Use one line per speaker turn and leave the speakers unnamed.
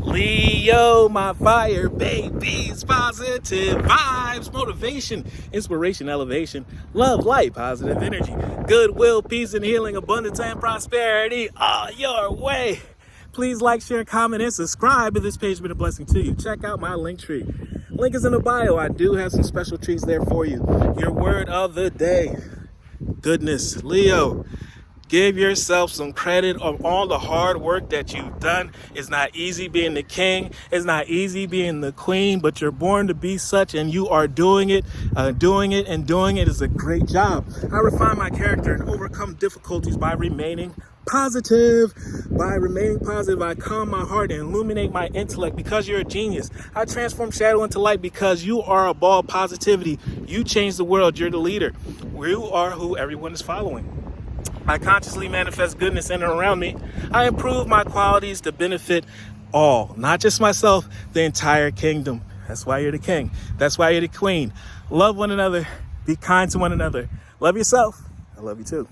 Leo, my fire babies, positive vibes, motivation, inspiration, elevation, love, light, positive energy, goodwill, peace, and healing, abundance, and prosperity all your way. Please like, share, comment, and subscribe if this page has been a blessing to you. Check out my LinkTree. Link is in the bio. I do have some special treats there for you. Your word of the day: goodness. Leo, give yourself some credit on all the hard work that you've done. It's not easy being the king. It's not easy being the queen, but you're born to be such, and you are doing it. Doing it is a great job. I refine my character and overcome difficulties by remaining positive. I calm my heart and illuminate my intellect because you're a genius. I transform shadow into light because you are a ball of positivity. You change the world. You're the leader. You are who everyone is following. I consciously manifest goodness in and around me. I improve my qualities to benefit all, not just myself, the entire kingdom. That's why you're the king. That's why you're the queen. Love one another. Be kind to one another. Love yourself. I love you too.